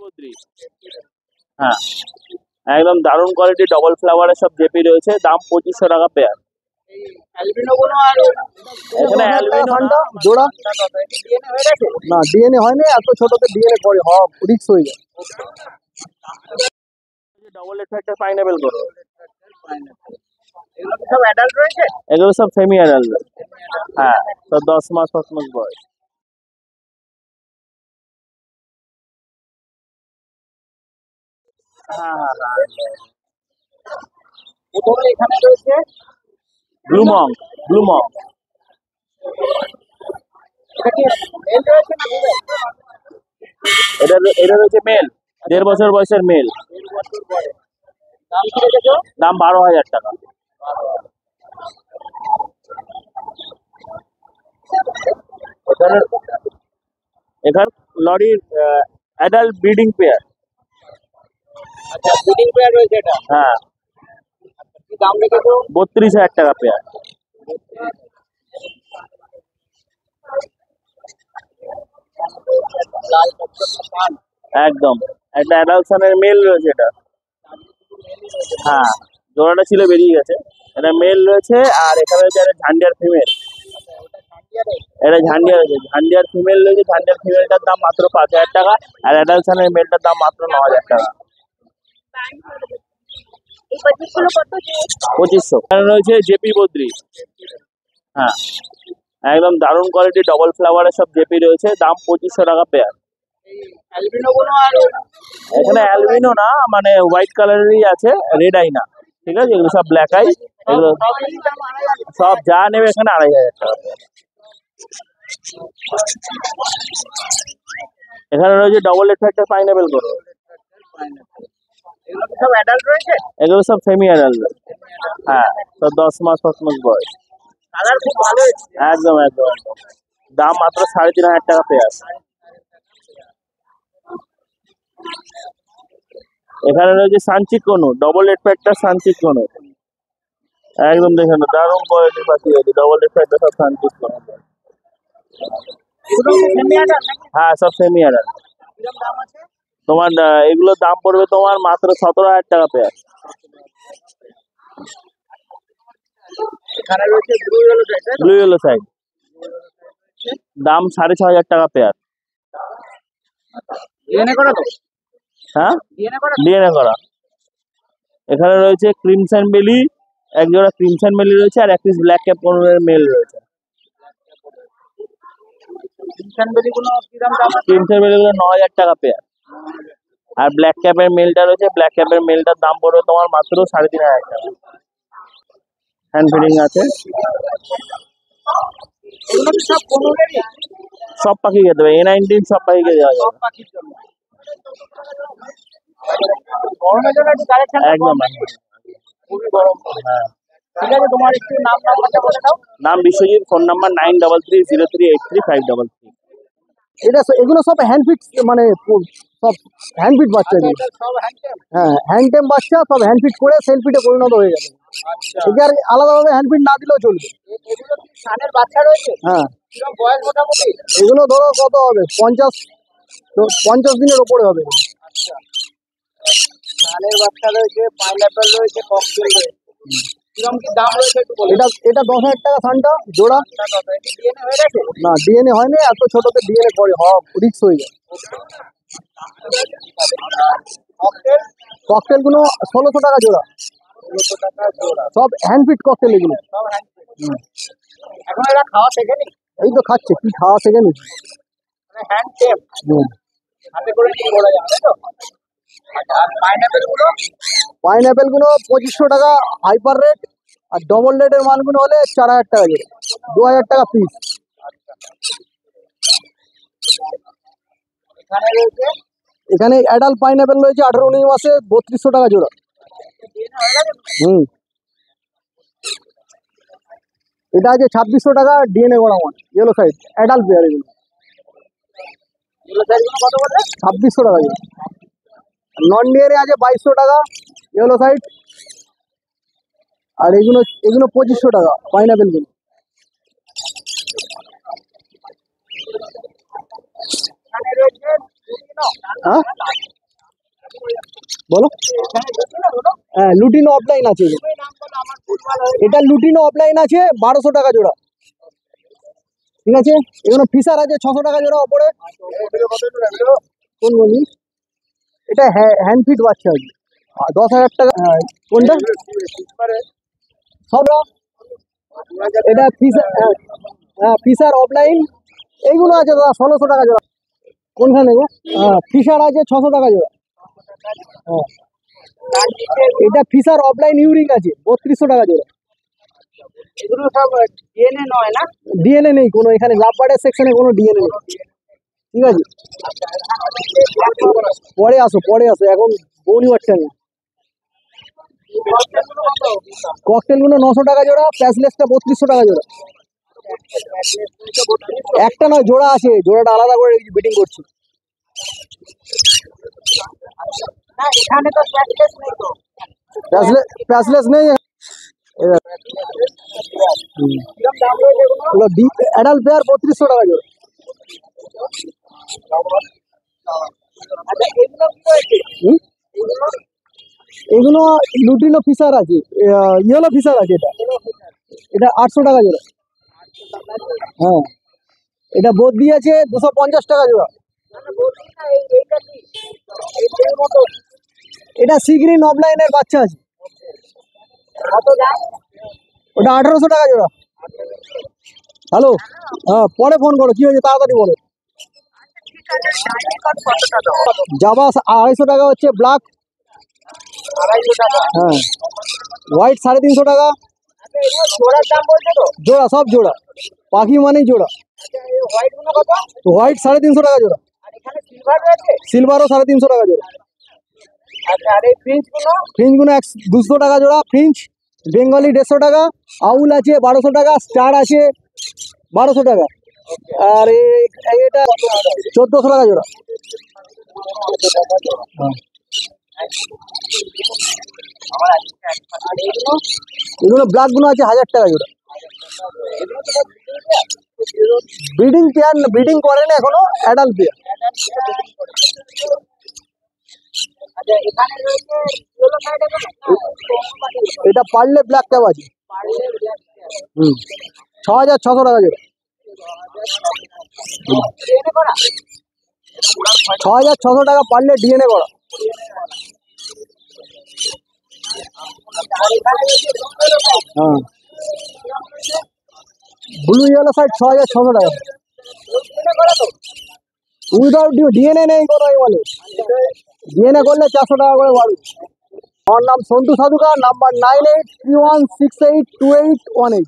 বদ্রি। হ্যাঁ, একদম দারুণ কোয়ালিটি ডবল ফ্লাওয়ারের সব জেপি রয়েছে, দাম 2500 টাকা পেয়ার। এখানে অ্যালবিনো না, জোড়া না, ডিএনএ হয়নি, এত ছোটতে ডিএনএ করে হওয়া রিস্ক হয়ে যায়। ডবল এফেক্টের পাইনাপেল করো, সব অ্যাডাল্ট রয়েছে, এগুলো সব সেমি অ্যাডাল্ট। হ্যাঁ, তো 10 মাস 5 মাস বয়স। প্রথমে এখানে রয়েছে ব্লু মং, ব্লু মং। এটা কি মেল রয়েছে না ফিমেল? এটা রয়েছে মেল, 1.5 বছর বয়সের মেল। দাম কি রেখেছো? দাম 12,000 টাকা। এখানে লরির অ্যাডাল্ট ব্রিডিং পেয়ার। আচ্ছা, ব্রিডিং পেয়ার রয়েছে এটা। হ্যাঁ, কি দাম রেখেছো? 32,000 টাকা পেয়ার। লাল টকটকে পান। একদম একটা অ্যাডালসনের মেল রয়েছে এটা। হ্যাঁ, জোড়াটা ছিল বেরিয়ে গেছে। এটা মেল রয়েছে, আর এখানে রয়েছে একটা ঝান্ডিয়ার ফিমেল। এটা ঝান্ডিয়ার রয়েছে, ঝান্ডিয়ার ফিমেল রয়েছে। ঝান্ডিয়ার ফিমেলটার দাম মাত্র 5,000 টাকা, আর অ্যাডালসনের মেলটার দাম মাত্র 9,000 টাকা। 2500। এখানে রয়েছে জেপি বদ্রি। হ্যাঁ, একদম দারুণ কোয়ালিটি ডবল ফ্লাওয়ারের সব জেপি রয়েছে, দাম 2500 টাকা পেয়ার। অ্যালবিনো গুলো আর এখানে অ্যালবিনো না, মানে হোয়াইট কালারেরই আছে, রেড আই না। ঠিক আছে, এগুলো সব ব্ল্যাক আই। এগুলো সব যা নেবে এখানে 2,500 টাকা পেয়ার। এখানে রয়েছে ডবল এফেক্টের পাইনাপেল করো, এগুলো কি সব অ্যাডাল্ট রয়েছে? এগুলো সব সেমি অ্যাডাল্ট। হ্যাঁ, তো 10 মাস 5 মাস বয়স। কালার খুব ভালো হয়েছে। একদম একদম একদম, দাম মাত্র 3,500 টাকা পেয়ার। এখানে রয়েছে সানচিক কোনো, ডবল এফেক্টার সানচিক কোনো। একদম দেখেন, দারুণ কোয়ালিটির পাখি আছে, ডবল এফেক্টার সব সানচিক কোনো। এগুলো কি সেমি অ্যাডাল্ট নাকি? হ্যাঁ, সব সেমি অ্যাডাল্ট। কিরকম দাম আছে? তোমার এগুলোর দাম পড়বে তোমার মাত্র 17,000 টাকা পেয়ার। এখানে রয়েছে blue yellow type. Blue yellow side, দাম 6,500 টাকা পেয়ার। ডিএনএ করা তো? হ্যাঁ, ডিএনএ করা? ডিএনএ করা। এখানে রয়েছে ক্রিমসন বেলি, এক জোড়া ক্রিমসন বেলি রয়েছে, আর এক পিস ব্ল্যাক ক্যাপ কোনের মেল রয়েছে। ক্রিমসন বেলি গুলো কিরকম দাম আছে? ক্রিমসন বেলি গুলো 9,000 টাকা পেয়ার। আর ব্ল্যাক ক্যাপের মেলটা রয়েছে, ব্ল্যাক ক্যাপের মেলটার দাম পড়বে তোমার মাত্র 3,500 টাকা। হ্যান্ড ফিডিং আছে। এগুলো কি সব কোনোরেরই? সব পাখি খেতে হবে, A19 সব পাখিকে দেওয়া সব যাবে। পাখির জন্য। গরমের জন্য একটু কালেকশন একদম খুবই গরম। হ্যাঁ। ঠিক আছে, তোমার একটু নাম্বারটা বলে দাও। নাম বিশ্বজিৎ, ফোন নাম্বার 9330383533। এটা এগুলো সব হ্যান্ড ফিট, মানে সব হ্যান্ড ফিট বাচ্চা এগুলো। সব হ্যান্ড টেম? হ্যাঁ, হ্যান্ড টেম বাচ্চা, সব হ্যান্ড ফিট করে সেল ফিটে পরিণত হয়ে যাবে। আচ্ছা, একে আর আলাদাভাবে হ্যান্ড ফিট না দিলেও চলবে। এগুলো কি সানের বাচ্চা রয়েছে? হ্যাঁ। কিরকম বয়স মোটামুটি? এগুলো ধরো কত হবে, 50 দিনের ওপরে হবে। আচ্ছা, সানের বাচ্চা রয়েছে, পাইনাপেল রয়েছে, ককটেল রয়েছে। কিরকম কি দাম রয়েছে একটু বলুন। এটা 10,000 টাকা সানটা জোড়া। ডিএনএ হয়ে গেছে? না, ডিএনএ হয়নি, এত ছোটতে ডিএনএ করে হওয়া রিস্ক হয়ে যায়। ককটেল গুলো 1,600 টাকা জোড়া। 1,600 টাকা জোড়া, সব হ্যান্ড ফিট ককটেল এগুলো। সব হ্যান্ড ফিট। এখন এরা খাওয়া শেখেনি? এই তো খাচ্ছে, কি খাওয়া শেখেনি, মানে হ্যান্ড টেম। হাতে করে নিয়ে ঘোরা যাবে, তাই তো? আর পাইনাপেল গুলো 2500 টাকা হাইপার রেট, আর ডবল রেটের মালগুলো হলে 4,000 টাকা জোড়া, 2,000 টাকা পিস। এখানে অ্যাডাল্ট পাইনাপেল রয়েছে 18-19 মাসে, 3200 টাকা জোড়া। এটা আছে 2600 টাকা ডিএনএ করা মাল, ইয়েলো সাইড অ্যাডাল্ট পেয়ার। এগুলো 2600 টাকা জোড়া। নন ডিএনএ আছে 2200 টাকা ইয়েলো সাইড, আর এগুলো 2500 টাকা পাইনাপেল গুলো। হ্যাঁ, বলো। হ্যাঁ লুটিনো অফলাইন আছে, এটা লুটিনো অফলাইন আছে 1200 টাকা জোড়া। ঠিক আছে, এগুলো ফিশার আছে 600 টাকা জোড়া ওপরে। কোন বলি, এটা হ্যান্ড ফিট বাচ্চা আছে 10,000 টাকা। কোনটা সব, এটা ফিশার, হ্যাঁ ফিশার অফলাইন এইগুলো আছে দাদা 1600 টাকা জোড়া। কোনখানে গো? ফিশার আছে 600 টাকা জোড়া। হ্যাঁ এটা ফিশার অফলাইন ইউরিং আছে 3200 টাকা জোড়া। এগুলো সব ডিএনএ নয় না? ডিএনএ নেই কোনো, এখানে লাভ বার্ডের সেকশনে কোনো ডিএনএ নেই। ঠিক আছে, পরে আসো পরে আসো, এখন বৌনি বাচ্চা নেই। ককটেলগুলো 900 টাকা জোড়া, প্যাসলেসটা 3200 টাকা জোড়া। একটা নয়, জোড়া আছে, জোড়াটা আলাদা করে বিটিং করছি। এখানে তো প্র্যাকটিস নেই তো। প্যাসলেস নেই। অ্যাডাল্ট পেয়ার 3200 টাকা জোড়া। হুম? এগুলো লুটিনো ফিশার আছে, ইয়েলো ফিশার আছে, এটা 800 টাকা জোড়া। হ্যাঁ এটা বদ্রি আছে 250 টাকা জোড়া। এটা সিগ্রিন অফলাইনের বাচ্চা আছে, ওটা 1800 টাকা জোড়া। হ্যালো, হ্যাঁ পরে ফোন করো, কি হয়েছে তাড়াতাড়ি বলো। জাবা 250 টাকা হচ্ছে, ব্ল্যাক 250 টাকা। হ্যাঁ, হোয়াইট 350 টাকা জোড়ার দাম বলছে তো? জোড়া, সব জোড়া, পাখি মানেই জোড়া। হোয়াইট গুলো কত? হোয়াইট 350 টাকা জোড়া, আর এখানে সিলভার রয়েছে? সিলভারও 350 টাকা জোড়া। আচ্ছা, আর এই প্রিন্স গুলো? ফ্রিঞ্জগুলো 200 টাকা জোড়া ফ্রিঞ্জ। বেঙ্গলি 150 টাকা, আউল আছে 1200 টাকা, স্টার আছে 1200 টাকা, আর এটা 1400 টাকা জোড়া। হ্যাঁ। এগুলো ব্ল্যাকগুলো আছে 1000 টাকা জোড়া। ব্রিডিং পেয়ার, ব্রিডিং করে না এখনো, অ্যাডাল্ট পেয়ার। আচ্ছা, এখানে রয়েছে ইয়েলো সাইডে এটা পারলে ব্ল্যাক ক্যাপ আছে। 6600 টাকা জোড়া। 6600 টাকা পারলে ডিএনএ করা। হ্যাঁ ব্লু ইয়েলো সাইড 6600 টাকা। উইদাউট ডিএনএ নেই কোনো, বলে ডিএনএ করলে 400 টাকা করে বাড়বে। আমার নাম সন্তু সাধুকা, নাম্বার 9831682818।